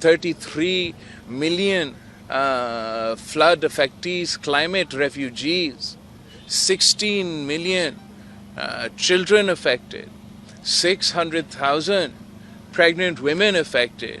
33 million flood affectees, climate refugees, 16 million children affected, 600,000 pregnant women affected.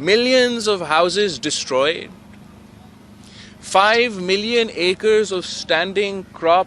Millions of houses destroyed, 5 million acres of standing crop,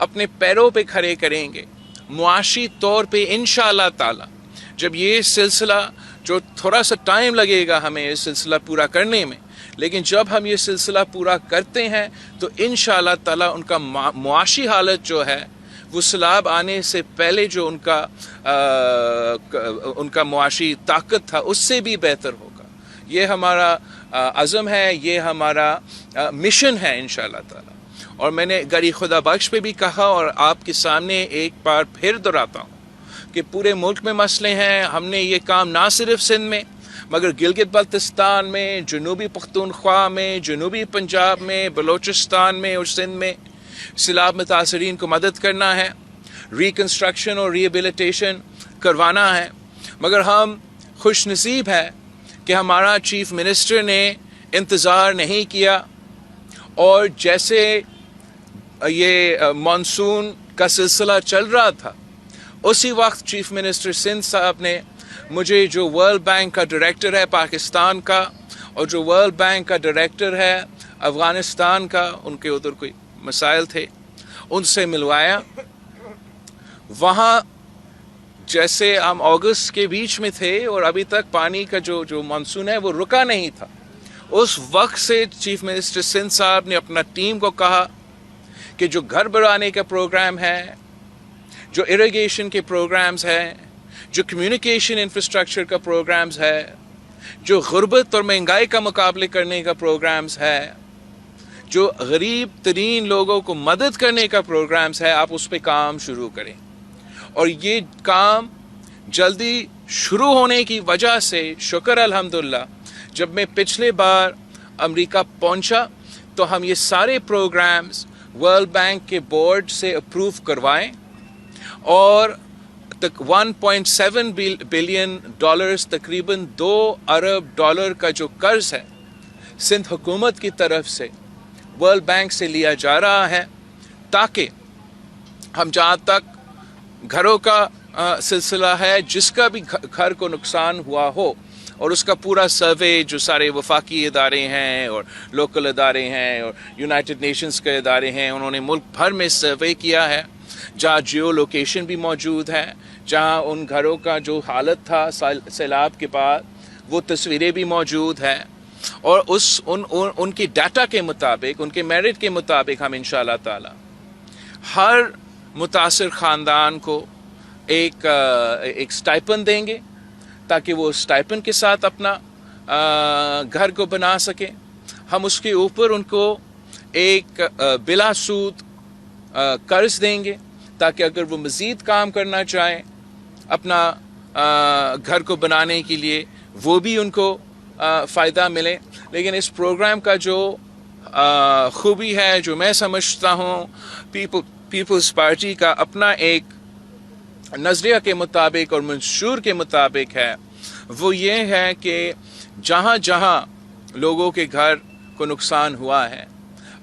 اپنے پیروں پہ کھڑے کریں گے معاشی طور پہ انشاءاللہ تعالی. جب یہ سلسلہ جو تھوڑا سا ٹائم لگے گا ہمیں یہ سلسلہ پورا کرنے میں، لیکن جب ہم یہ سلسلہ پورا کرتے ہیں تو انشاءاللہ تعالی ان کا معاشی حالت جو ہے وہ سیلاب آنے سے پہلے جو ان کا معاشی طاقت تھا اس سے بھی بہتر ہوگا. یہ ہمارا عزم ہے، یہ ہمارا مشن ہے انشاءاللہ تعالی. اور میں نے گری خدا بخش پہ بھی کہا اور آپ کے سامنے ایک بار پھر دہراتا ہوں کہ پورے ملک میں مسئلے ہیں. ہم نے یہ کام نہ صرف سندھ میں مگر گلگت بلتستان میں، جنوبی پختونخوا میں، جنوبی پنجاب میں، بلوچستان میں اور سندھ میں سیلاب متاثرین کو مدد کرنا ہے، ریکنسٹرکشن اور ریہیبلیٹیشن کروانا ہے. مگر ہم خوش نصیب ہیں کہ ہمارا چیف منسٹر نے انتظار نہیں کیا، اور جیسے یہ مانسون کا سلسلہ چل رہا تھا اسی وقت چیف منسٹر سندھ صاحب نے مجھے جو ورلڈ بینک کا ڈائریکٹر ہے پاکستان کا اور جو ورلڈ بینک کا ڈائریکٹر ہے افغانستان کا، ان کے ادھر کوئی مسائل تھے، ان سے ملوایا. وہاں جیسے ہم اگست کے بیچ میں تھے اور ابھی تک پانی کا جو مانسون ہے وہ رکا نہیں تھا، اس وقت سے چیف منسٹر سندھ صاحب نے اپنا ٹیم کو کہا کہ جو گھر بنانے کا پروگرام ہے، جو اریگیشن کے پروگرامز ہیں، جو کمیونیکیشن انفراسٹرکچر کا پروگرامز ہے، جو غربت اور مہنگائی کا مقابلے کرنے کا پروگرامز ہے، جو غریب ترین لوگوں کو مدد کرنے کا پروگرامز ہے، آپ اس پہ کام شروع کریں. اور یہ کام جلدی شروع ہونے کی وجہ سے شکر الحمدللہ جب میں پچھلے بار امریکہ پہنچا تو ہم یہ سارے پروگرامز ورلڈ بینک کے بورڈ سے اپروو کروائیں، اور 1.7 بلین ڈالرز تقریباً $2 ارب کا جو قرض ہے سندھ حکومت کی طرف سے ورلڈ بینک سے لیا جا رہا ہے، تاکہ ہم جہاں تک گھروں کا سلسلہ ہے، جس کا بھی گھر کو نقصان ہوا ہو اور اس کا پورا سروے جو سارے وفاقی ادارے ہیں اور لوکل ادارے ہیں اور یونائٹڈ نیشنز کے ادارے ہیں، انہوں نے ملک بھر میں سروے کیا ہے، جہاں جیو لوکیشن بھی موجود ہے، جہاں ان گھروں کا جو حالت تھا سیلاب کے بعد وہ تصویریں بھی موجود ہیں، اور ان کی ڈیٹا کے مطابق، ان کے میرٹ کے مطابق ہم انشاءاللہ تعالی ہر متاثر خاندان کو ایک سٹائپن دیں گے تاکہ وہ سٹائپن کے ساتھ اپنا گھر کو بنا سکیں. ہم اس کے اوپر ان کو ایک بلا سود قرض دیں گے تاکہ اگر وہ مزید کام کرنا چاہیں اپنا گھر کو بنانے کے لیے وہ بھی ان کو فائدہ ملے. لیکن اس پروگرام کا جو خوبی ہے، جو میں سمجھتا ہوں پیپلز پارٹی کا اپنا ایک نظریہ کے مطابق اور منشور کے مطابق ہے، وہ یہ ہے کہ جہاں جہاں لوگوں کے گھر کو نقصان ہوا ہے،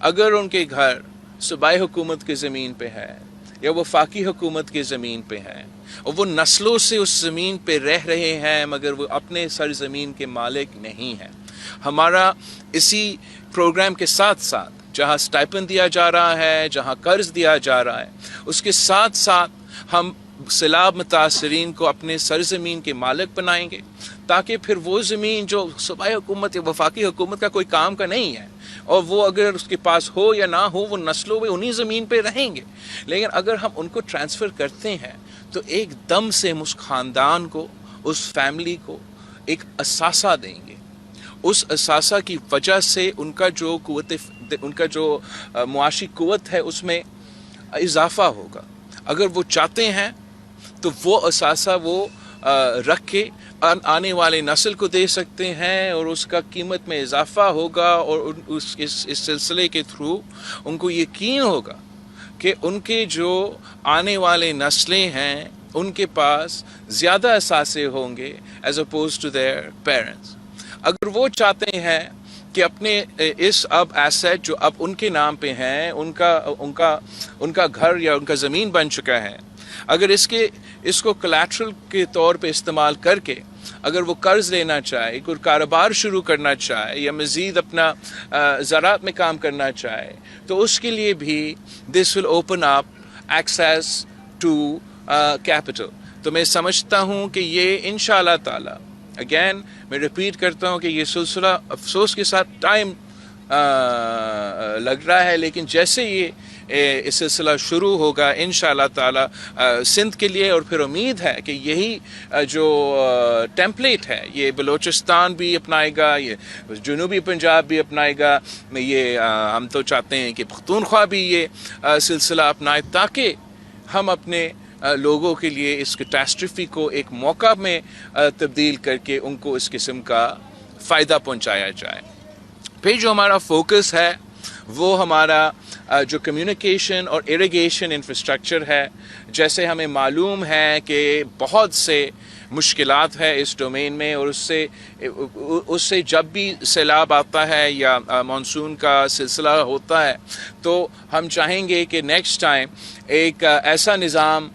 اگر ان کے گھر صوبائی حکومت کی زمین پہ ہے یا وفاقی حکومت کی زمین پہ ہے اور وہ نسلوں سے اس زمین پہ رہ رہے ہیں مگر وہ اپنے سرزمین کے مالک نہیں ہیں، ہمارا اسی پروگرام کے ساتھ ساتھ جہاں سٹائپن دیا جا رہا ہے، جہاں قرض دیا جا رہا ہے، اس کے ساتھ ساتھ ہم سیلاب متاثرین کو اپنے سرزمین کے مالک بنائیں گے، تاکہ پھر وہ زمین جو صوبائی حکومت یا وفاقی حکومت کا کوئی کام کا نہیں ہے اور وہ اگر اس کے پاس ہو یا نہ ہو وہ نسلوں میں انہی زمین پہ رہیں گے، لیکن اگر ہم ان کو ٹرانسفر کرتے ہیں تو ایک دم سے ہم اس خاندان کو، اس فیملی کو ایک اثاثہ دیں گے. اس اثاثہ کی وجہ سے ان کا جو معاشی قوت ہے اس میں اضافہ ہوگا. اگر وہ چاہتے ہیں تو وہ اثاثہ وہ رکھ کے آنے والے نسل کو دے سکتے ہیں اور اس کا قیمت میں اضافہ ہوگا، اور اس سلسلے کے تھرو ان کو یقین ہوگا کہ ان کے جو آنے والے نسلیں ہیں ان کے پاس زیادہ اثاثے ہوں گے as opposed to their parents. اگر وہ چاہتے ہیں کہ اپنے اس اب ایسٹ جو اب ان کے نام پہ ہیں، ان کا گھر یا ان کا زمین بن چکا ہے، اگر اس کو کولیٹرل کے طور پہ استعمال کر کے اگر وہ قرض لینا چاہے، کوئی کاروبار شروع کرنا چاہے یا مزید اپنا زراعت میں کام کرنا چاہے، تو اس کے لیے بھی this will open up access to capital. تو میں سمجھتا ہوں کہ یہ انشاءاللہ تعالی اگین میں ریپیٹ کرتا ہوں کہ یہ سلسلہ افسوس کے ساتھ ٹائم لگ رہا ہے، لیکن جیسے یہ سلسلہ شروع ہوگا انشاءاللہ تعالی سندھ کے لیے، اور پھر امید ہے کہ یہی جو ٹیمپلیٹ ہے یہ بلوچستان بھی اپنائے گا، یہ جنوبی پنجاب بھی اپنائے گا، یہ ہم تو چاہتے ہیں کہ پختونخوا بھی یہ سلسلہ اپنائے، تاکہ ہم اپنے لوگوں کے لیے اس کیٹاسٹرفی کو ایک موقع میں تبدیل کر کے ان کو اس قسم کا فائدہ پہنچایا جائے۔ پھر جو ہمارا فوکس ہے وہ ہمارا جو کمیونیکیشن اور ایریگیشن انفراسٹرکچر ہے، جیسے ہمیں معلوم ہے کہ بہت سے مشکلات ہے اس ڈومین میں، اور اس سے جب بھی سیلاب آتا ہے یا مانسون کا سلسلہ ہوتا ہے تو ہم چاہیں گے کہ نیکسٹ ٹائم ایک ایسا نظام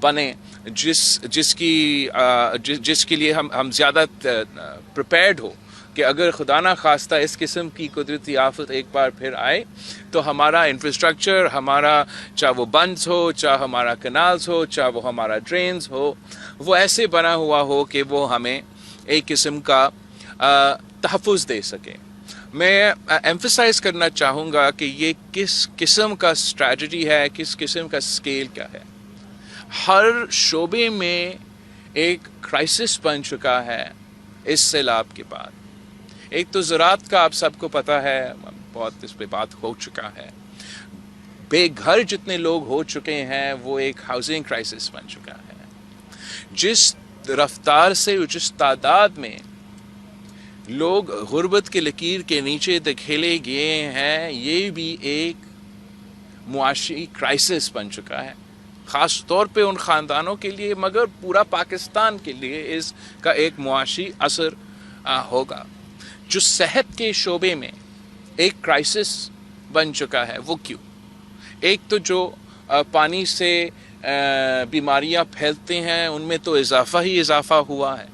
بنے جس کے لیے ہم زیادہ پریپیئرڈ ہو کہ اگر خدا نہ خواستہ اس قسم کی قدرتی آفت ایک بار پھر آئے تو ہمارا انفراسٹرکچر، ہمارا چاہے وہ بندز ہو، چاہے ہمارا کنالز ہو، چاہے وہ ہمارا ڈرینز ہو، وہ ایسے بنا ہوا ہو کہ وہ ہمیں ایک قسم کا تحفظ دے سکے۔ میں ایمفسائز کرنا چاہوں گا کہ یہ کس قسم کا اسٹریٹجی ہے، کس قسم کا اسکیل کیا ہے۔ ہر شعبے میں ایک کرائسس بن چکا ہے اس سیلاب کے بعد۔ ایک تو زراعت کا آپ سب کو پتہ ہے، بہت اس پہ بات ہو چکا ہے، بے گھر جتنے لوگ ہو چکے ہیں وہ ایک ہاؤسنگ کرائسس بن چکا ہے۔ جس رفتار سے، جس تعداد میں لوگ غربت کے لکیر کے نیچے دھکیلے گئے ہیں، یہ بھی ایک معاشی کرائسس بن چکا ہے، خاص طور پہ ان خاندانوں کے لیے، مگر پورا پاکستان کے لیے اس کا ایک معاشی اثر ہوگا۔ جو صحت کے شعبے میں ایک کرائسس بن چکا ہے، وہ کیوں؟ ایک تو جو پانی سے بیماریاں پھیلتے ہیں ان میں تو اضافہ ہی اضافہ ہوا ہے،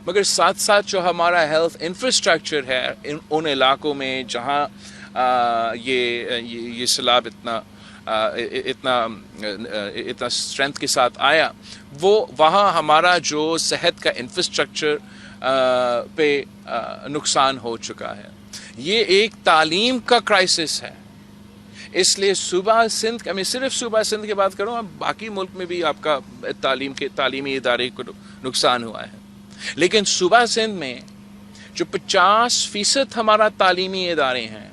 مگر ساتھ ساتھ جو ہمارا ہیلتھ انفراسٹرکچر ہے ان علاقوں میں جہاں یہ سیلاب اتنا اسٹرینتھ کے ساتھ آیا، وہاں ہمارا جو صحت کا انفراسٹرکچر پہ نقصان ہو چکا ہے۔ یہ ایک تعلیم کا کرائسس ہے۔ اس لیے صوبہ سندھ، میں صرف صوبہ سندھ کی بات کروں، باقی ملک میں بھی آپ کا تعلیمی ادارے کو نقصان ہوا ہے، لیکن صوبہ سندھ میں جو 50% ہمارا تعلیمی ادارے ہیں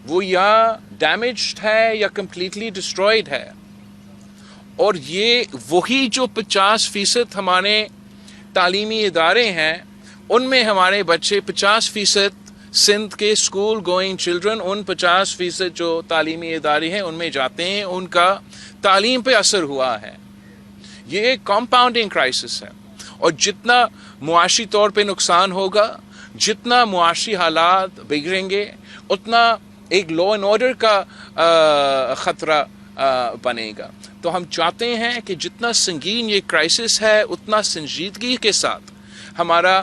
وہ یا ڈیمیجڈ ہے یا کمپلیٹلی ڈسٹرائڈ ہے، اور یہ وہی جو 50% ہمارے تعلیمی ادارے ہیں ان میں ہمارے بچے 50% سندھ کے اسکول گوئنگ چلڈرن ان 50% جو تعلیمی ادارے ہیں ان میں جاتے ہیں، ان کا تعلیم پہ اثر ہوا ہے۔ یہ ایک کمپاؤنڈنگ کرائسس ہے، اور جتنا معاشی طور پہ نقصان ہوگا، جتنا معاشی حالات بگڑیں گے، اتنا ایک لا اینڈ آرڈر کا خطرہ بنے گا۔ تو ہم چاہتے ہیں کہ جتنا سنگین یہ کرائسس ہے اتنا سنجیدگی کے ساتھ ہمارا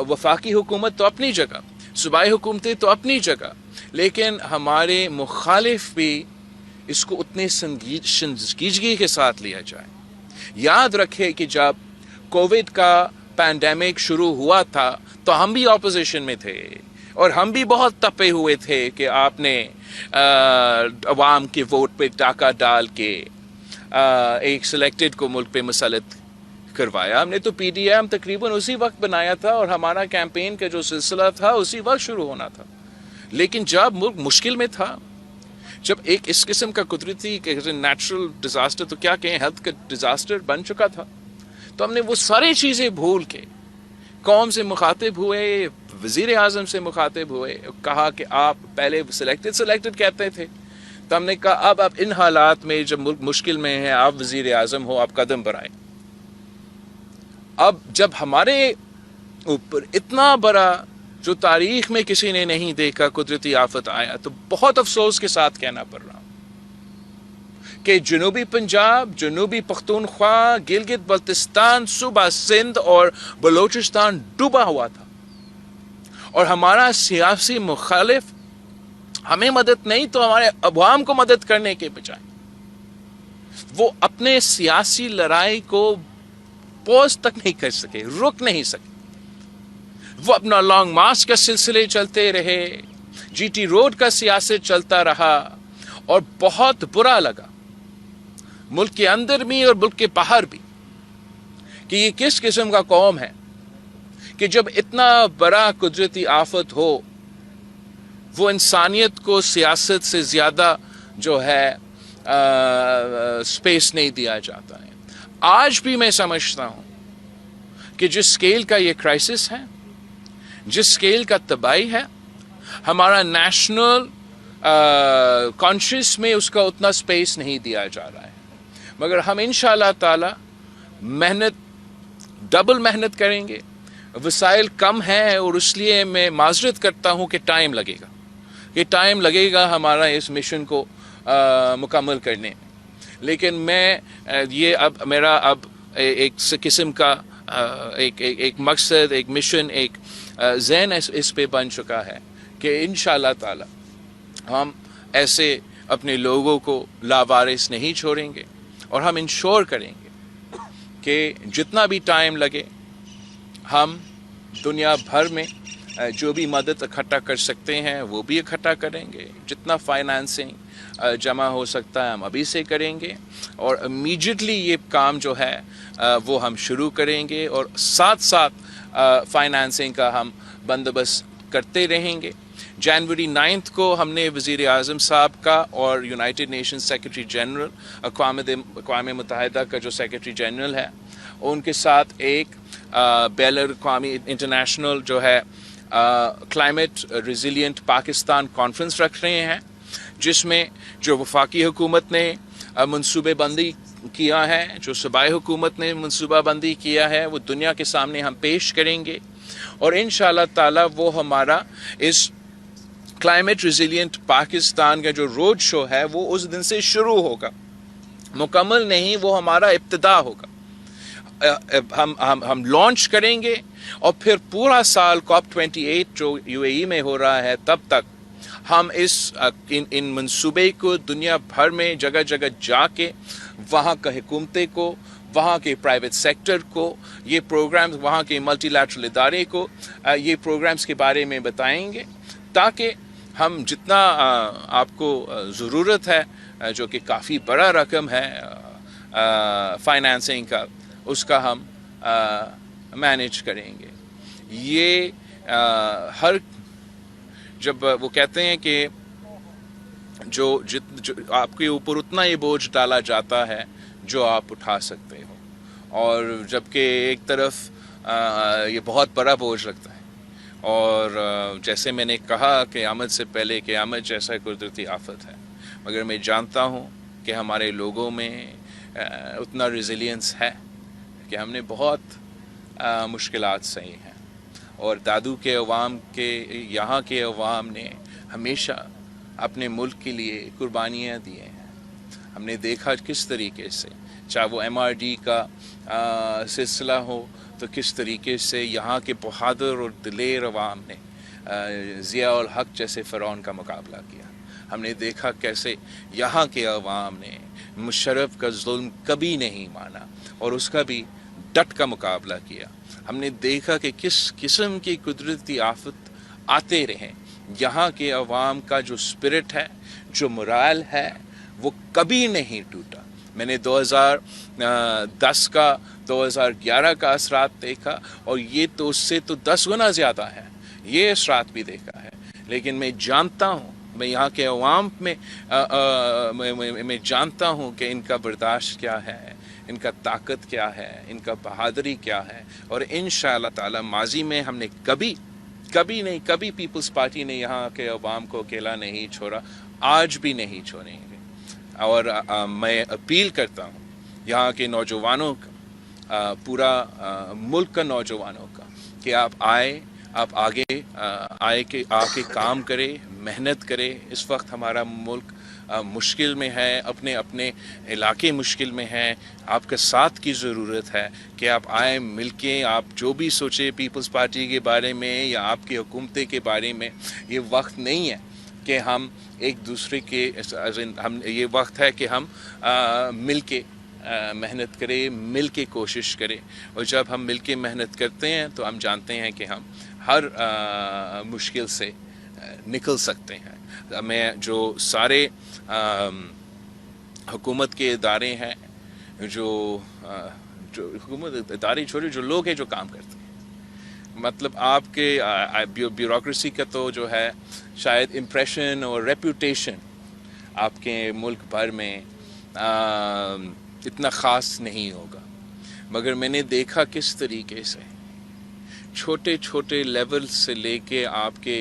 وفاقی حکومت تو اپنی جگہ، صوبائی حکومتیں تو اپنی جگہ، لیکن ہمارے مخالف بھی اس کو اتنے سنجیدگی کے ساتھ لیا جائے۔ یاد رکھے کہ جب کووڈ کا پینڈیمک شروع ہوا تھا تو ہم بھی اپوزیشن میں تھے، اور ہم بھی بہت تپے ہوئے تھے کہ آپ نے عوام کے ووٹ پہ ڈاکہ ڈال کے ایک سلیکٹڈ کو ملک پہ مسلط کروایا۔ ہم نے تو پی ڈی ایم تقریباً اسی وقت بنایا تھا، اور ہمارا کیمپین کا جو سلسلہ تھا اسی وقت شروع ہونا تھا، لیکن جب ملک مشکل میں تھا، جب ایک اس قسم کا قدرتی نیچرل ڈیزاسٹر، تو کیا کہیں ہیلتھ کا ڈیزاسٹر بن چکا تھا، تو ہم نے وہ ساری چیزیں بھول کے قوم سے مخاطب ہوئے، وزیر اعظم سے مخاطب ہوئے، کہا کہ آپ پہلے سلیکٹڈ کہتے تھے، تو ہم نے کہا اب ان حالات میں جب ملک مشکل میں ہے، آپ وزیر اعظم ہو، آپ قدم بڑھائیں۔ اب جب ہمارے اوپر اتنا بڑا جو تاریخ میں کسی نے نہیں دیکھا قدرتی آفت آیا، تو بہت افسوس کے ساتھ کہنا پڑ رہا کہ جنوبی پنجاب، جنوبی پختونخوا، گلگت بلتستان، صوبہ سندھ اور بلوچستان ڈوبا ہوا تھا، اور ہمارا سیاسی مخالف ہمیں مدد نہیں تو ہمارے عوام کو مدد کرنے کے بجائے وہ اپنے سیاسی لڑائی کو پوز تک نہیں کر سکے، رک نہیں سکے. وہ اپنا لانگ مارچ کا سلسلے چلتے رہے، جی ٹی روڈ کا سیاست چلتا رہا، اور بہت برا لگا ملک کے اندر بھی اور ملک کے باہر بھی کہ یہ کس قسم کا قوم ہے کہ جب اتنا بڑا قدرتی آفت ہو وہ انسانیت کو سیاست سے زیادہ جو ہے سپیس نہیں دیا جاتا ہے. آج بھی میں سمجھتا ہوں کہ جس سکیل کا یہ کرائسس ہے، جس سکیل کا تباہی ہے، ہمارا نیشنل کانشیس میں اس کا اتنا سپیس نہیں دیا جا رہا ہے. مگر ہم انشاءاللہ تعالی محنت، ڈبل محنت کریں گے. وسائل کم ہیں اور اس لیے میں معذرت کرتا ہوں کہ ٹائم لگے گا، کہ ٹائم لگے گا ہمارا اس مشن کو مکمل کرنے میں. لیکن میں یہ اب میرا ایک قسم کا ایک مقصد، ایک مشن، ایک ذہن اس پہ بن چکا ہے کہ انشاءاللہ تعالی ہم ایسے اپنے لوگوں کو لاوارث نہیں چھوڑیں گے، اور ہم انشور کریں گے کہ جتنا بھی ٹائم لگے ہم دنیا بھر میں جو بھی مدد اکٹھا کر سکتے ہیں وہ بھی اکٹھا کریں گے. جتنا فائنانسنگ جمع ہو سکتا ہے ہم ابھی سے کریں گے، اور امیجیٹلی یہ کام جو ہے وہ ہم شروع کریں گے، اور ساتھ ساتھ فائنانسنگ کا ہم بندوبست کرتے رہیں گے. جنوری 9 کو ہم نے وزیر اعظم صاحب کا اور یونائٹڈ نیشن سیکرٹری جنرل، اقوام متحدہ کا جو سیکرٹری جنرل ہے، ان کے ساتھ ایک بین الاقوامی انٹرنیشنل جو ہے کلائمیٹ ریزیلینٹ پاکستان کانفرنس رکھ رہے ہیں، جس میں جو وفاقی حکومت نے منصوبے بندی کیا ہے، جو صوبائی حکومت نے منصوبہ بندی کیا ہے، وہ دنیا کے سامنے ہم پیش کریں گے. اور انشاءاللہ تعالی وہ ہمارا اس کلائمیٹ ریزیلینٹ پاکستان کا جو روڈ شو ہے وہ اس دن سے شروع ہوگا، مکمل نہیں، وہ ہمارا ابتدا ہوگا. ہم لانچ کریں گے، اور پھر پورا سال COP 28 جو UAE میں ہو رہا ہے تب تک ہم ان منصوبے کو دنیا بھر میں جگہ جگہ جا کے وہاں کا حکومتیں کو، وہاں کے پرائیویٹ سیکٹر کو یہ پروگرامز، وہاں کے ملٹی لیٹرل ادارے کو یہ پروگرامز کے بارے میں بتائیں گے، تاکہ ہم جتنا آپ کو ضرورت ہے، جو کہ کافی بڑا رقم ہے فائنانسنگ کا، اس کا ہم مینیج کریں گے. یہ جب وہ کہتے ہیں کہ جو آپ کے اوپر اتنا ہی بوجھ ڈالا جاتا ہے جو آپ اٹھا سکتے ہو، اور جبکہ ایک طرف یہ بہت بڑا بوجھ لگتا ہے. اور جیسے میں نے کہا قیامت سے پہلے قیامت جیسا قدرتی آفت ہے، مگر میں جانتا ہوں کہ ہمارے لوگوں میں اتنا ریزیلینس ہے کہ ہم نے بہت مشکلات سہی ہیں. اور دادو کے عوام کے، یہاں کے عوام نے ہمیشہ اپنے ملک کے لیے قربانیاں دی ہیں. ہم نے دیکھا کس طریقے سے، چاہے وہ MRD کا سلسلہ ہو، تو کس طریقے سے یہاں کے بہادر اور دلیر عوام نے ضیاء الحق جیسے فرعون کا مقابلہ کیا. ہم نے دیکھا کیسے یہاں کے عوام نے مشرف کا ظلم کبھی نہیں مانا اور اس کا بھی ڈٹ کا مقابلہ کیا. ہم نے دیکھا کہ کس قسم کی قدرتی آفت آتے رہیں، یہاں کے عوام کا جو سپرٹ ہے، جو مرال ہے، وہ کبھی نہیں ٹوٹا. میں نے 2010 کا 2011 کا اثرات دیکھا، اور یہ تو اس سے تو 10 گنا زیادہ ہے، یہ اثرات بھی دیکھا ہے. لیکن میں جانتا ہوں، میں یہاں کے عوام میں جانتا ہوں کہ ان کا برداشت کیا ہے، ان کا طاقت کیا ہے، ان کا بہادری کیا ہے. اور انشاءاللہ تعالی ماضی میں ہم نے کبھی پیپلز پارٹی نے یہاں کے عوام کو اکیلا نہیں چھوڑا، آج بھی نہیں چھوڑیں گے. اور میں اپیل کرتا ہوں یہاں کے نوجوانوں کا، پورا ملک کا نوجوانوں کا، کہ آپ آگے آ کے کام کرے، محنت کرے. اس وقت ہمارا ملک مشکل میں ہے، اپنے علاقے مشکل میں ہیں. آپ کا ساتھ کی ضرورت ہے کہ آپ آئیں، مل کے آپ جو بھی سوچیں پیپلز پارٹی کے بارے میں یا آپ کی حکومتیں کے بارے میں. یہ وقت نہیں ہے کہ ہم ایک دوسرے کے ہم یہ وقت ہے کہ ہم مل کے محنت کریں، مل کے کوشش کریں، اور جب ہم مل کے محنت کرتے ہیں تو ہم جانتے ہیں کہ ہم ہر مشکل سے نکل سکتے ہیں۔ میں جو سارے حکومت کے ادارے ہیں، جو حکومت ادارے چھوڑے، جو لوگ ہیں جو کام کرتے ہیں، مطلب آپ کے بیوروکریسی کا تو جو ہے شاید امپریشن اور ریپوٹیشن آپ کے ملک بھر میں اتنا خاص نہیں ہوگا، مگر میں نے دیکھا کس طریقے سے چھوٹے چھوٹے لیول سے لے کے آپ کے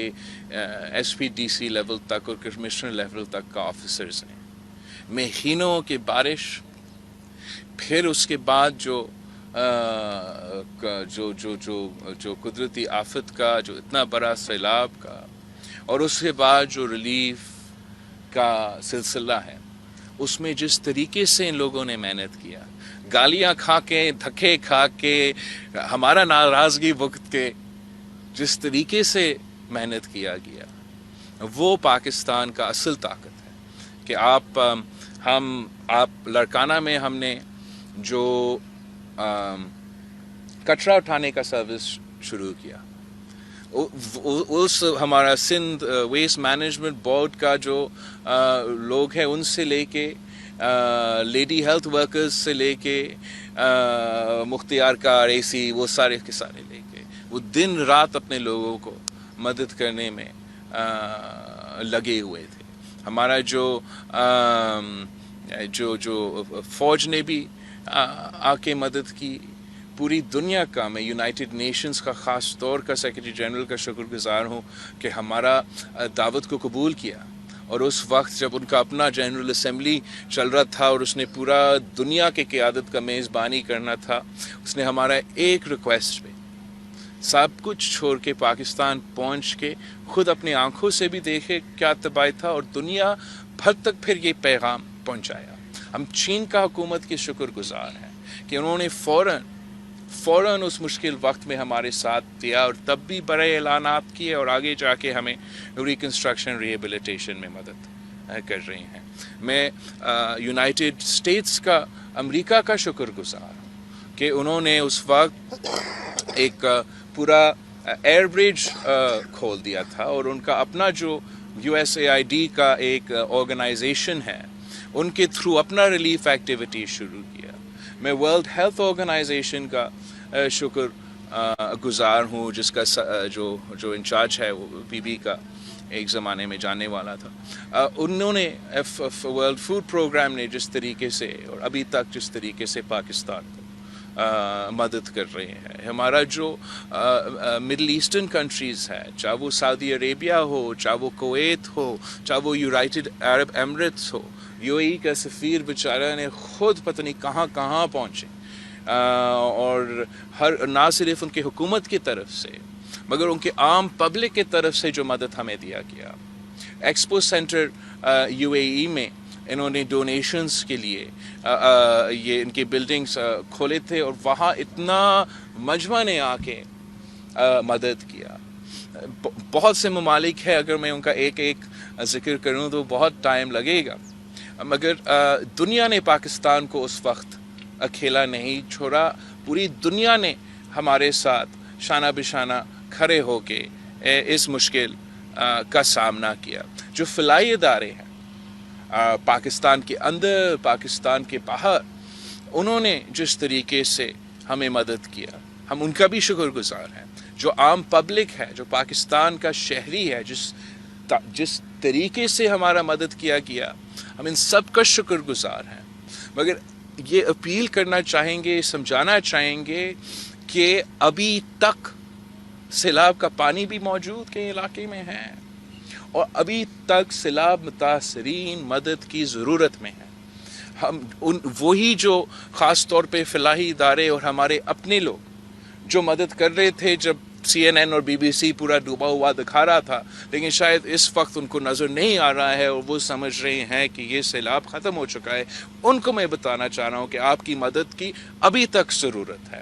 S P D C level تک اور کمشنر لیول تک کا آفیسرز ہیں، مہینوں کی بارش، پھر اس کے بعد جو قدرتی آفت کا جو اتنا بڑا سیلاب کا، اور اس کے بعد جو ریلیف کا سلسلہ ہے، اس میں جس طریقے سے ان لوگوں نے محنت کیا، گالیاں کھا کے، دھکے کھا کے، ہمارا ناراضگی وقت کے، جس طریقے سے محنت کیا گیا، وہ پاکستان کا اصل طاقت ہے کہ آپ لڑکانہ میں ہم نے جو کچرا اٹھانے کا سروس شروع کیا، اس ہمارا سندھ ویسٹ مینجمنٹ بورڈ کا جو لوگ ہیں، ان سے لے کے لیڈی ہیلتھ ورکرز سے لے کے مختار کار اے سی، وہ سارے کے سارے لے کے وہ دن رات اپنے لوگوں کو مدد کرنے میں لگے ہوئے تھے۔ ہمارا جو فوج نے بھی آ کے مدد کی، پوری دنیا کا، میں یونائٹڈ نیشنز کا خاص طور کا سیکرٹری جنرل کا شکر گزار ہوں کہ ہمارا دعوت کو قبول کیا، اور اس وقت جب ان کا اپنا جنرل اسمبلی چل رہا تھا اور اس نے پورا دنیا کے قیادت کا میزبانی کرنا تھا، اس نے ہمارا ایک ریکویسٹ پہ سب کچھ چھوڑ کے پاکستان پہنچ کے خود اپنی آنکھوں سے بھی دیکھے کیا تباہی تھا، اور دنیا بھر تک پھر یہ پیغام پہنچایا۔ ہم چین کا حکومت کے شکر گزار ہیں کہ انہوں نے فوراً اس مشکل وقت میں ہمارے ساتھ دیا، اور تب بھی بڑے اعلانات کیے، اور آگے جا کے ہمیں ریکنسٹرکشن ریہیبلیٹیشن میں مدد کر رہی ہیں۔ میں یونائٹڈ اسٹیٹس کا، امریکہ کا شکر گزار ہوں کہ انہوں نے اس وقت ایک پورا ایئر برج کھول دیا تھا، اور ان کا اپنا جو USAID کا ایک آرگنائزیشن ہے، ان کے تھرو اپنا ریلیف ایکٹیویٹی شروع کیا۔ میں ورلڈ ہیلتھ آرگنائزیشن کا شکر گزار ہوں، جس کا جو انچارج ہے وہ BB کا ایک زمانے میں جانے والا تھا۔ انہوں نے ورلڈ فوڈ پروگرام نے جس طریقے سے اور ابھی تک جس طریقے سے پاکستان کو مدد کر رہے ہیں، ہمارا جو مڈل ایسٹرن کنٹریز ہے، چاہے وہ سعودی عربیہ ہو، چاہے وہ کویت ہو، چاہے وہ یونائٹڈ عرب ایمریٹس ہو، UAE کا سفیر بیچارہ نے خود پتہ نہیں کہاں کہاں پہنچے، اور نہ صرف ان کی حکومت کی طرف سے مگر ان کے عام پبلک کی طرف سے جو مدد ہمیں دیا گیا۔ ایکسپو سینٹر UAE میں انہوں نے ڈونیشنز کے لیے یہ ان کی بلڈنگز کھولے تھے، اور وہاں اتنا مجمع نے آ کے مدد کیا۔ بہت سے ممالک ہیں، اگر میں ان کا ایک ایک ذکر کروں تو بہت ٹائم لگے گا، مگر دنیا نے پاکستان کو اس وقت اکیلا نہیں چھوڑا، پوری دنیا نے ہمارے ساتھ شانہ بشانہ کھڑے ہو کے اس مشکل کا سامنا کیا۔ جو فلاحی ادارے ہیں پاکستان کے اندر، پاکستان کے باہر، انہوں نے جس طریقے سے ہمیں مدد کیا، ہم ان کا بھی شکر گزار ہیں۔ جو عام پبلک ہے، جو پاکستان کا شہری ہے، جس طریقے سے ہمارا مدد کیا گیا، ہم ان سب کا شکر گزار ہیں، مگر یہ اپیل کرنا چاہیں گے، سمجھانا چاہیں گے کہ ابھی تک سیلاب کا پانی بھی موجود کئی علاقے میں ہے، اور ابھی تک سیلاب متاثرین مدد کی ضرورت میں ہیں۔ ہم وہی جو خاص طور پہ فلاحی ادارے اور ہمارے اپنے لوگ جو مدد کر رہے تھے، جب CNN اور BBC پورا ڈوبا ہوا دکھا رہا تھا، لیکن شاید اس وقت ان کو نظر نہیں آ رہا ہے، اور وہ سمجھ رہے ہیں کہ یہ سیلاب ختم ہو چکا ہے، ان کو میں بتانا چاہ رہا ہوں کہ آپ کی مدد کی ابھی تک ضرورت ہے۔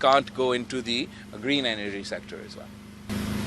can't go into the green energy sector as well.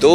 2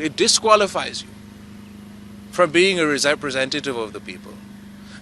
it disqualifies you from being a representative of the people.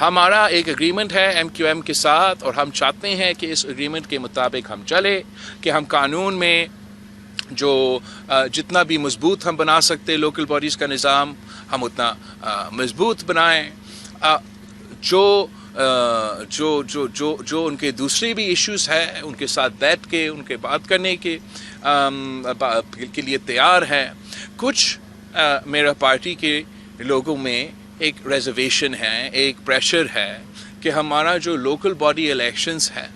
ہمارا ایک اگریمنٹ ہے MQM کے ساتھ اور ہم چاہتے ہیں کہ اس اگریمنٹ کے مطابق ہم چلے کہ ہم قانون میں جو جتنا بھی مضبوط ہم بنا سکتے لوکل باڈیز کا نظام ہم اتنا مضبوط بنائیں. جو ان کے دوسرے بھی ایشوز ہیں ان کے ساتھ بیٹھ کے ان کے بات کرنے کے لیے تیار ہیں. کچھ میرا پارٹی کے لوگوں میں ایک ریزرویشن ہے, ایک پریشر ہے کہ ہمارا جو لوکل باڈی الیکشنز ہے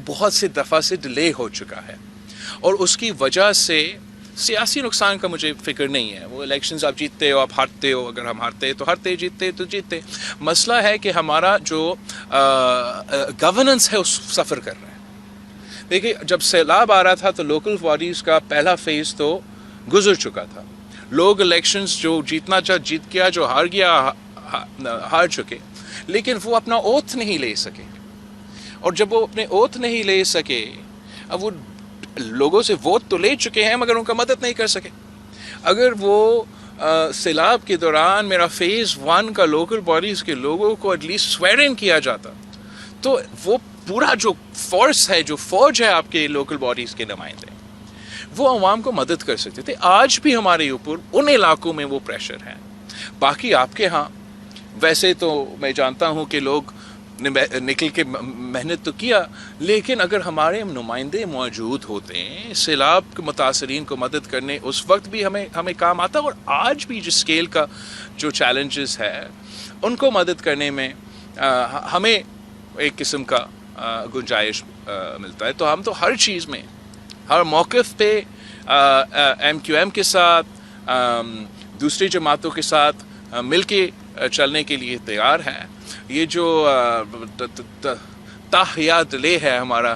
بہت سے دفعہ سے ڈیلے ہو چکا ہے اور اس کی وجہ سے سیاسی نقصان کا مجھے فکر نہیں ہے. وہ الیکشنز آپ جیتتے ہو آپ ہارتے ہو, اگر ہم ہارتے تو ہارتے, جیتتے تو جیتتے. مسئلہ ہے کہ ہمارا جو گورننس ہے اس سفر کر رہا ہے. دیکھیے جب سیلاب آ رہا تھا تو لوکل باڈیز کا پہلا فیز تو گزر چکا تھا. لوگ الیکشنز جو جیتنا چاہ جیت گیا, جو ہار گیا ہار چکے, لیکن وہ اپنا اوتھ نہیں لے سکے. اور جب وہ اپنے اوتھ نہیں لے سکے, اب وہ لوگوں سے ووٹ تو لے چکے ہیں مگر ان کا مدد نہیں کر سکے. اگر وہ سیلاب کے دوران میرا فیز 1 کا لوکل باڈیز کے لوگوں کو ایٹ لیسٹ سویئر ان کیا جاتا تو وہ پورا جو فورس ہے, جو فوج ہے آپ کے لوکل باڈیز کے نمائندے, وہ عوام کو مدد کر سکتے تھے. آج بھی ہمارے اوپر ان علاقوں میں وہ پریشر ہے. باقی آپ کے ہاں ویسے تو میں جانتا ہوں کہ لوگ نکل کے محنت تو کیا, لیکن اگر ہمارے نمائندے موجود ہوتے ہیں سیلاب کے متاثرین کو مدد کرنے, اس وقت بھی ہمیں کام آتا. اور آج بھی جس اسکیل کا جو چیلنجز ہے ان کو مدد کرنے میں ہمیں ایک قسم کا گنجائش ملتا ہے. تو ہم تو ہر چیز میں ہر موقف پہ MQM کے ساتھ دوسری جماعتوں کے ساتھ مل کے چلنے کے لیے تیار ہیں. یہ جو تاحیہ ڈیلے ہے ہمارا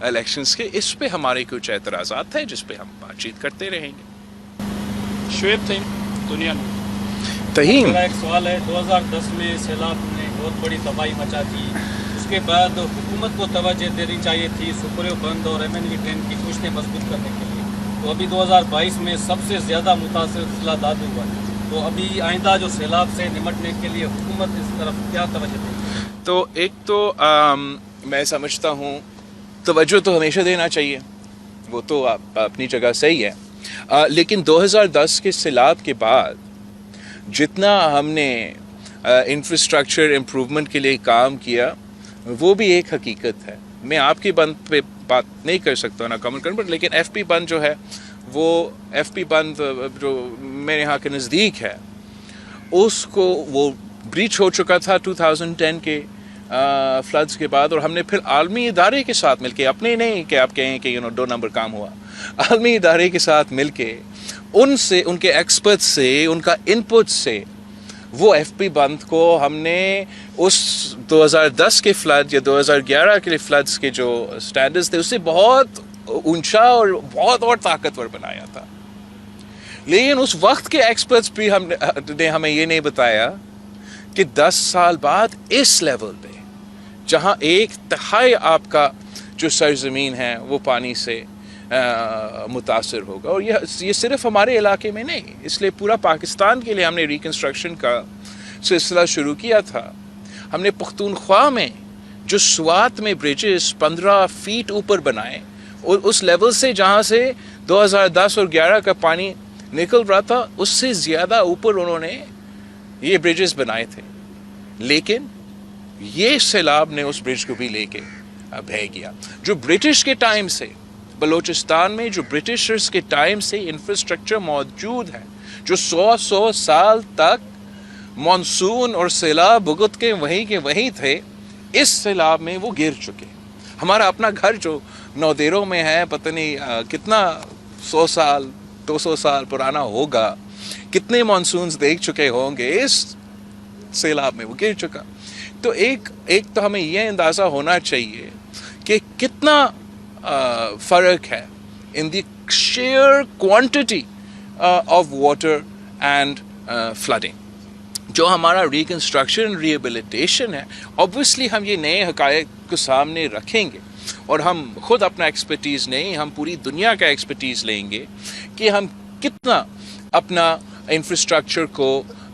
الیکشنز کے, اس پہ ہمارے کچھ اعتراضات ہیں جس پہ ہم بات چیت کرتے رہیں گے. شعیب تھیم دنیا میں تہیم میرا ایک سوال ہے. 2010 میں سیلاب نے بہت بڑی تباہی مچا تھی. اس کے بعد حکومت کو توجہ دینی چاہیے تھی سپریو بند اور MNV ٹرین کی پشتیں مضبوط کرنے کے لیے. تو ابھی 2022 میں سب سے زیادہ متاثر ضلع دادو ہوا ہے. تو ابھی آئندہ جو سیلاب سے نمٹنے کے لیے حکومت اس طرف کیا توجہ دے گی؟ تو ایک تو میں سمجھتا ہوں توجہ تو ہمیشہ دینا چاہیے, وہ تو اپنی جگہ صحیح ہے, لیکن 2010 کے سیلاب کے بعد جتنا ہم نے انفراسٹرکچر امپروومنٹ کے لیے کام کیا وہ بھی ایک حقیقت ہے. میں آپ کی بند پہ بات نہیں کر سکتا نا کمنٹ کرنے پر, لیکن FP بند جو ہے وہ FP بند جو میرے یہاں کے نزدیک ہے اس کو وہ بریچ ہو چکا تھا 2010 کے فلڈز کے بعد. اور ہم نے پھر عالمی ادارے کے ساتھ مل کے, اپنے نہیں کہ آپ کہیں کہ 2 نمبر کام ہوا, عالمی ادارے کے ساتھ مل کے ان سے, ان کے ایکسپرٹ سے, ان کا انپٹ سے وہ FP بند کو ہم نے اس 2010 کے فلڈ یا 2011 کے فلڈز کے جو سٹینڈرڈز تھے اس سے بہت اونچا اور بہت اور طاقتور بنایا تھا. لیکن اس وقت کے ایکسپرٹس بھی نے ہمیں یہ نہیں بتایا کہ 10 سال بعد اس لیول پہ جہاں 1/3 آپ کا جو سرزمین ہے وہ پانی سے متاثر ہوگا. اور یہ صرف ہمارے علاقے میں نہیں, اس لیے پورا پاکستان کے لیے ہم نے ریکنسٹرکشن کا سلسلہ شروع کیا تھا. ہم نے پختونخوا میں جو سوات میں بریجز 15 فیٹ اوپر بنائے, اور اس لیول سے جہاں سے 2010 اور 11 کا پانی نکل رہا تھا اس سے زیادہ اوپر انہوں نے یہ بریجز بنائے تھے. لیکن یہ سیلاب نے اس برج کو بھی لے کے بہہ گیا. جو برٹش کے ٹائم سے بلوچستان میں جو برٹشرز کے ٹائم سے انفراسٹرکچر موجود ہے, جو 100 سال تک مانسون اور سیلاب بھگت کے وہیں تھے, اس سیلاب میں وہ گر چکے. ہمارا اپنا گھر جو نودیروں میں ہے پتہ نہیں کتنا 100 سال 200 سال پرانا ہوگا, کتنے مانسونز دیکھ چکے ہوں گے, اس سیلاب میں وہ گر چکا. تو ایک تو ہمیں یہ اندازہ ہونا چاہیے کہ کتنا فرق ہے in the sheer quantity of water and flooding. جو ہمارا ریکنسٹرکشن ریہیبلیٹیشن ہے, اوبویسلی ہم یہ نئے حقائق کو سامنے رکھیں گے اور ہم خود اپنا ایکسپرٹیز نہیں, ہم پوری دنیا کا ایکسپرٹیز لیں گے کہ ہم کتنا اپنا انفراسٹرکچر کو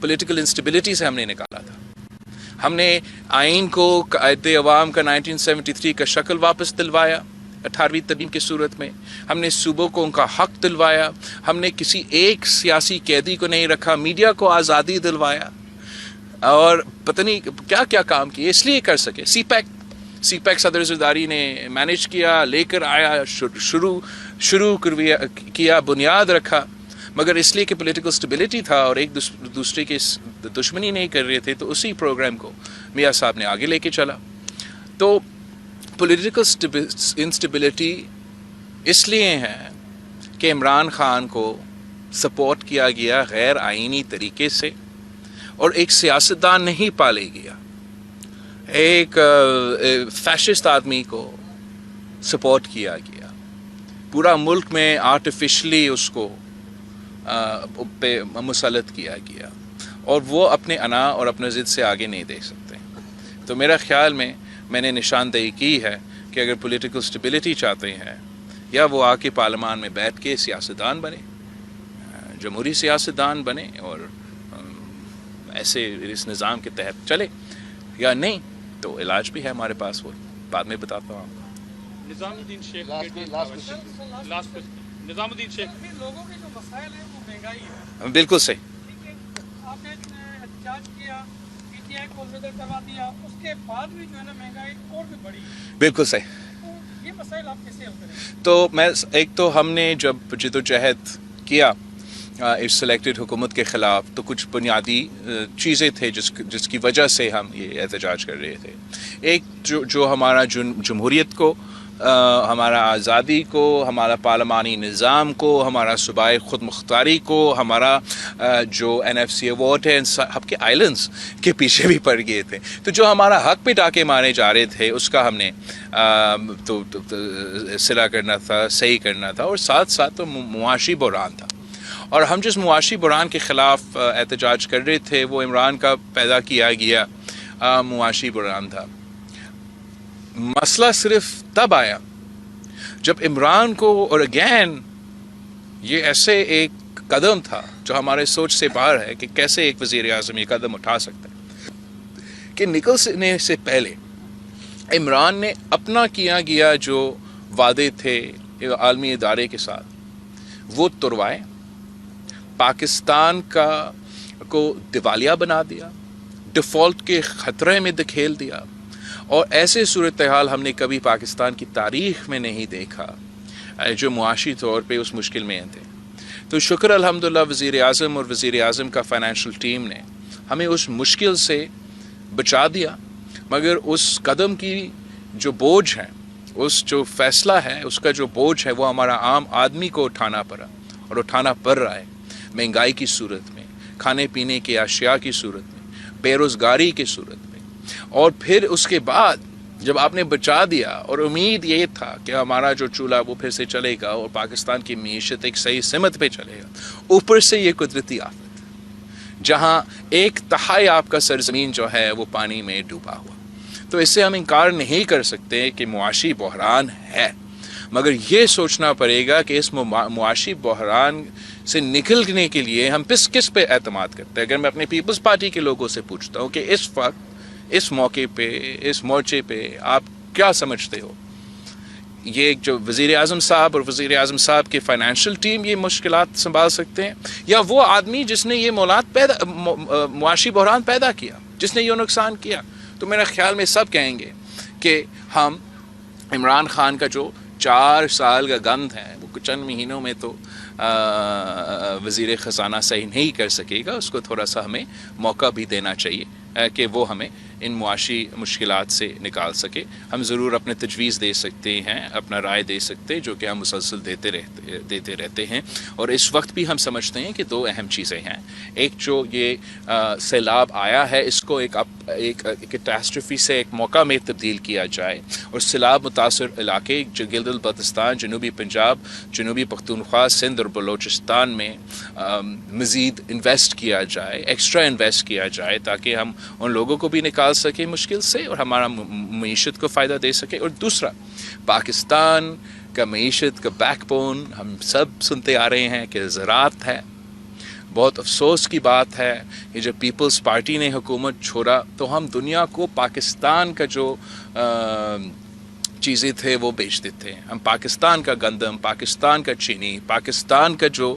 پولیٹیکل انسٹیبلٹی سے ہم نے نکالا تھا. ہم نے آئین کو قائد عوام کا 1973 کا شکل واپس دلوایا 18ویں ترمیم کی صورت میں. ہم نے صوبوں کو ان کا حق دلوایا. ہم نے کسی ایک سیاسی قیدی کو نہیں رکھا. میڈیا کو آزادی دلوایا اور پتہ نہیں کیا کیا کام کیے اس لیے کر سکے. سی پیک صدر زرداری نے مینیج کیا, لے کر آیا, شروع کیا, بنیاد رکھا, مگر اس لیے کہ پولیٹیکل سٹیبلٹی تھا اور ایک دوسرے کی دشمنی نہیں کر رہے تھے, تو اسی پروگرام کو میاں صاحب نے آگے لے کے چلا. تو پولیٹیکل انسٹیبلٹی اس لیے ہے کہ عمران خان کو سپورٹ کیا گیا غیر آئینی طریقے سے, اور ایک سیاستدان نہیں پالے گیا, ایک فیشسٹ آدمی کو سپورٹ کیا گیا. پورا ملک میں آرٹیفیشلی اس کو پہ مسلط کیا گیا, اور وہ اپنے انا اور اپنے ضد سے آگے نہیں دیکھ سکتے. تو میرا خیال میں نے نشاندہی کی ہے کہ اگر پولیٹیکل سٹیبلٹی چاہتے ہیں, یا وہ آ کے پارلیمان میں بیٹھ کے سیاستدان بنے, جمہوری سیاستدان بنے اور ایسے اس نظام کے تحت چلے, یا نہیں تو علاج بھی ہے ہمارے پاس, وہ بعد میں بتاتا ہوں آپ کو. نظام الدین شیخ نظام الدین شیخ لوگوں کے جو مسائل ہیں وہ مہنگائی ہے. بالکل صحیح. آپ نے احتجاج کیا, پی ٹی آئی کو علیحدہ کروا دیا, اس کے بعد بھی جو ہے نا مہنگائی اور بھی بڑھی. بالکل صحیح. تو یہ مسائل آپ کیسے حل کریں؟ تو ایک تو ہم نے جب جدوجہد کیا اس سلیکٹڈ حکومت کے خلاف, تو کچھ بنیادی چیزیں تھے جس کی وجہ سے ہم یہ احتجاج کر رہے تھے. ایک جو ہمارا جمہوریت کو, ہمارا آزادی کو, ہمارا پارلیمانی نظام کو, ہمارا صوبائی خود مختاری کو, ہمارا جو NFC ایوارڈ ہے, سب کے آئلینڈس کے پیچھے بھی پڑ گئے تھے. تو جو ہمارا حق پہ ڈاکے مارے جا رہے تھے, اس کا ہم نے تو صلاح کرنا تھا, صحیح کرنا تھا, اور ساتھ ساتھ تو معاشی بحران تھا. اور ہم جس معاشی بحران کے خلاف احتجاج کر رہے تھے وہ عمران کا پیدا کیا گیا معاشی بحران تھا. مسئلہ صرف تب آیا جب عمران کو, اور اگین یہ ایسے ایک قدم تھا جو ہمارے سوچ سے باہر ہے کہ کیسے ایک وزیر اعظم یہ قدم اٹھا سکتا ہے, کہ نکلنے سے پہلے عمران نے اپنا کیا گیا جو وعدے تھے عالمی ادارے کے ساتھ وہ توڑوائے, پاکستان کو دیوالیہ بنا دیا, ڈیفالٹ کے خطرے میں دھکیل دیا, اور ایسے صورتحال ہم نے کبھی پاکستان کی تاریخ میں نہیں دیکھا جو معاشی طور پہ اس مشکل میں تھے. تو شکر الحمدللہ وزیر اعظم اور وزیر اعظم کا فائنینشل ٹیم نے ہمیں اس مشکل سے بچا دیا, مگر اس قدم کی جو بوجھ ہے, اس جو فیصلہ ہے, اس کا جو بوجھ ہے وہ ہمارا عام آدمی کو اٹھانا پڑا, اور اٹھانا پڑ رہا ہے مہنگائی کی صورت میں, کھانے پینے کی اشیاء کی صورت میں, بے روزگاری کی صورت میں. اور پھر اس کے بعد جب آپ نے بچا دیا, اور امید یہ تھا کہ ہمارا جو چولہا وہ پھر سے چلے گا اور پاکستان کی معیشت ایک صحیح سمت پہ چلے گا, اوپر سے یہ قدرتی آفت جہاں 1/3 آپ کا سرزمین جو ہے وہ پانی میں ڈوبا ہوا. تو اس سے ہم انکار نہیں کر سکتے کہ معاشی بحران ہے, مگر یہ سوچنا پڑے گا کہ اس معاشی بحران سے نکلنے کے لیے ہم کس پہ اعتماد کرتے ہیں. اگر میں اپنے پیپلز پارٹی کے لوگوں سے پوچھتا ہوں کہ اس وقت, اس موقع پہ, اس مورچے پہ آپ کیا سمجھتے ہو, یہ جو وزیر اعظم صاحب اور وزیر اعظم صاحب کی فائنینشیل ٹیم یہ مشکلات سنبھال سکتے ہیں, یا وہ آدمی جس نے یہ معاشی بحران پیدا کیا, جس نے یہ نقصان کیا؟ تو میرا خیال میں سب کہیں گے کہ ہم عمران خان کا جو 4 سال کا گند ہے وہ چند مہینوں میں تو وزیر خزانہ صحیح نہیں کر سکے گا. اس کو تھوڑا سا ہمیں موقع بھی دینا چاہیے کہ وہ ہمیں ان معاشی مشکلات سے نکال سکے. ہم ضرور اپنے تجویز دے سکتے ہیں, اپنا رائے دے سکتے ہیں, جو کہ ہم مسلسل دیتے رہتے ہیں. اور اس وقت بھی ہم سمجھتے ہیں کہ 2 اہم چیزیں ہیں. ایک جو یہ سیلاب آیا ہے اس کو ایک کیٹاسٹرفی سے ایک موقع میں تبدیل کیا جائے, اور سیلاب متاثر علاقے گلگت بلتستان, جنوبی پنجاب, جنوبی پختونخوا, سندھ اور بلوچستان میں مزید انویسٹ کیا جائے, ایکسٹرا انویسٹ کیا جائے, تاکہ ہم ان لوگوں کو بھی نکال سکے مشکل سے اور ہمارا معیشت کو فائدہ دے سکے. اور دوسرا, پاکستان کا معیشت کا بیک بون ہم سب سنتے آ رہے ہیں کہ زراعت ہے, بہت افسوس کی بات ہے کہ جب پیپلز پارٹی نے حکومت چھوڑا تو ہم دنیا کو پاکستان کا جو چیزیں تھے وہ بیچتے تھے. ہم پاکستان کا گندم، پاکستان کا چینی، پاکستان کا جو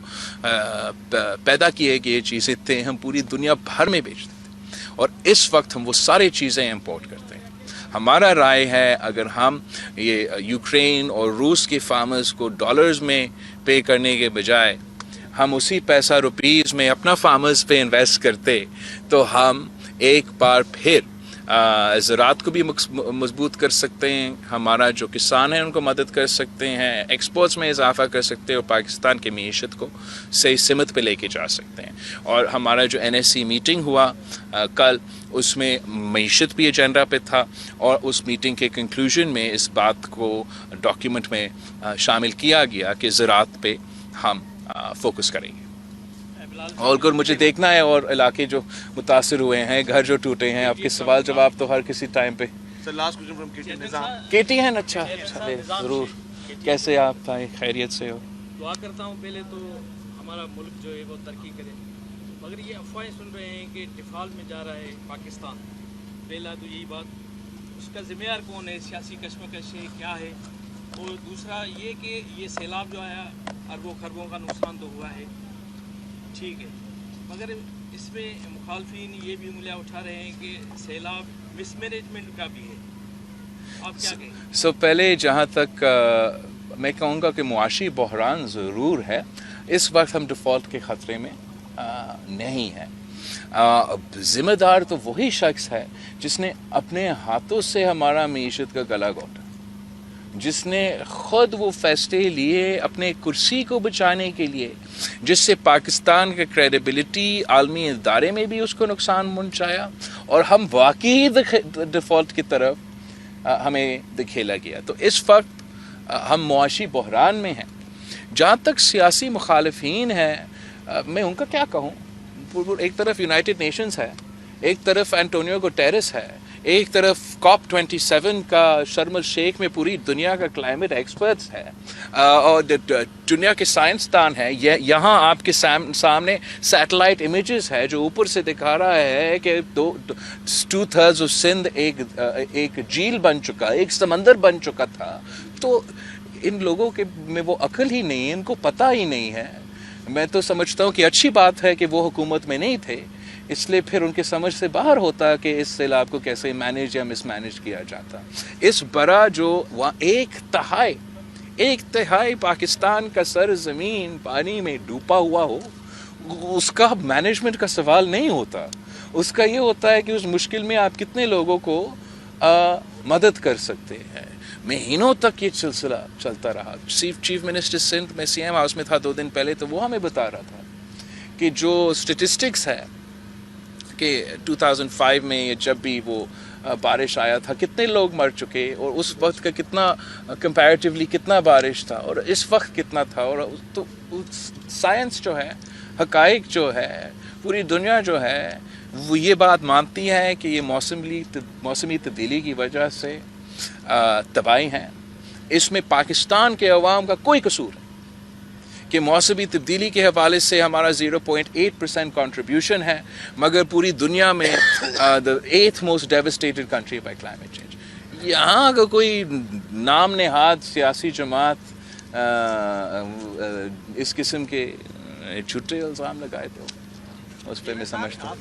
پیدا کیے گئے چیزیں تھے ہم پوری دنیا بھر میں بیچتے تھے، اور اس وقت ہم وہ سارے چیزیں امپورٹ کرتے ہیں. ہمارا رائے ہے اگر ہم یہ یوکرین اور روس کے فارمرز کو ڈالرز میں پے کرنے کے بجائے ہم اسی پیسہ روپیز میں اپنا فارمرز پہ انویسٹ کرتے تو ہم ایک بار پھر زراعت کو بھی مضبوط کر سکتے ہیں، ہمارا جو کسان ہیں ان کو مدد کر سکتے ہیں، ایکسپورٹس میں اضافہ کر سکتے ہیں، اور پاکستان کی معیشت کو صحیح سمت پہ لے کے جا سکتے ہیں. اور ہمارا جو NSC میٹنگ ہوا کل، اس میں معیشت بھی ایجنڈا پہ تھا، اور اس میٹنگ کے کنکلوژن میں اس بات کو ڈاکیومنٹ میں شامل کیا گیا کہ زراعت پہ ہم فوکس کریں گے. اور اگر مجھے دیکھنا ہے اور علاقے جو متاثر ہوئے ہیں، گھر جو ٹوٹے ہیں، آپ کے سوال جواب تو ہر کسی ٹائم پہ کیٹی ہیں. اچھا ضرور. کیسے آپ خیریت سے ہو؟ دعا کرتا ہوں پہلے تو ہمارا ملک جو ہے وہ ترقی کرے، مگر یہ افواہیں سن رہے ہیں کہ ڈیفالٹ میں جا رہا ہے پاکستان. پہلا تو یہی بات، اس کا ذمہ دار کون ہے؟ سیاسی کشمکش ہے، کیا ہے؟ اور دوسرا یہ کہ یہ سیلاب جو آیا اربوں خربوں کا نقصان تو ہوا ہے، ٹھیک ہے، مگر اس میں مخالفین یہ بھی انگلیاں اٹھا رہے ہیں کہ سیلاب مس مینجمنٹ کا بھی ہے. آپ کیا کہیں؟ پہلے جہاں تک میں کہوں گا کہ معاشی بحران ضرور ہے. اس وقت ہم ڈیفالٹ کے خطرے میں نہیں ہیں. ذمہ دار تو وہی شخص ہے جس نے اپنے ہاتھوں سے ہمارا معیشت کا گلا گھونٹا، جس نے خود وہ فیصلے لیے اپنے کرسی کو بچانے کے لیے، جس سے پاکستان کا کریڈیبلٹی عالمی ادارے میں بھی اس کو نقصان پہنچایا، اور ہم واقعی ڈیفالٹ کی طرف ہمیں دکھیلا گیا. تو اس وقت ہم معاشی بحران میں ہیں. جہاں تک سیاسی مخالفین ہیں، میں ان کا کیا کہوں؟ ایک طرف یونائٹڈ نیشنز ہے، ایک طرف انٹونیو گوٹیرس ہے، ایک طرف COP27 کا شرم الشیخ میں پوری دنیا کا کلائمیٹ ایکسپرٹس ہے، اور دنیا کے سائنسدان ہیں. یہاں آپ کے سامنے سیٹلائٹ امیجز ہے جو اوپر سے دکھا رہا ہے کہ 2/3 آف سندھ ایک جھیل بن چکا، ایک سمندر بن چکا تھا. تو ان لوگوں کے میں وہ عقل ہی نہیں ہے، ان کو پتہ ہی نہیں ہے. میں تو سمجھتا ہوں کہ اچھی بات ہے کہ وہ حکومت میں نہیں تھے، اس لیے پھر ان کے سمجھ سے باہر ہوتا کہ اس سیلاب کو کیسے مینیج یا مس مینیج کیا جاتا. اس برا جو ایک تہائی پاکستان کا سر زمین پانی میں ڈوبا ہوا ہو، اس کا مینجمنٹ کا سوال نہیں ہوتا. اس کا یہ ہوتا ہے کہ اس مشکل میں آپ کتنے لوگوں کو مدد کر سکتے ہیں. مہینوں تک یہ سلسلہ چلتا رہا. چیف منسٹر سندھ میں CM ہاؤس میں تھا 2 دن پہلے، تو وہ ہمیں بتا رہا تھا کہ جو اسٹیٹسٹکس ہے کہ 2005 میں جب بھی وہ بارش آیا تھا کتنے لوگ مر چکے، اور اس وقت کا کتنا کمپیریٹیولی کتنا بارش تھا اور اس وقت کتنا تھا. اور تو سائنس جو ہے، حقائق جو ہے، پوری دنیا جو ہے وہ یہ بات مانتی ہے کہ یہ موسمی تبدیلی کی وجہ سے تباہی ہیں. اس میں پاکستان کے عوام کا کوئی قصور نہیں کہ موسمی تبدیلی کے حوالے سے ہمارا 0.8% کنٹریبیوشن ہے، مگر پوری دنیا میں the 8th most devastated country by climate change. یہاں کا کوئی نام نہاد سیاسی جماعت اس قسم کے جھوٹے الزام لگائے تو اس پہ میں سمجھتا ہوں.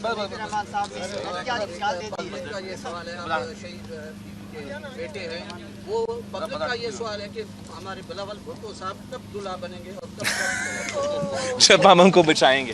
بیٹے ہیں وہ پبلک کا یہ سوال ہے کہ ہمارے بلاول بھٹو صاحب کب دلہا بنیں گے اور کب جب ہم ان کو بچائیں گے.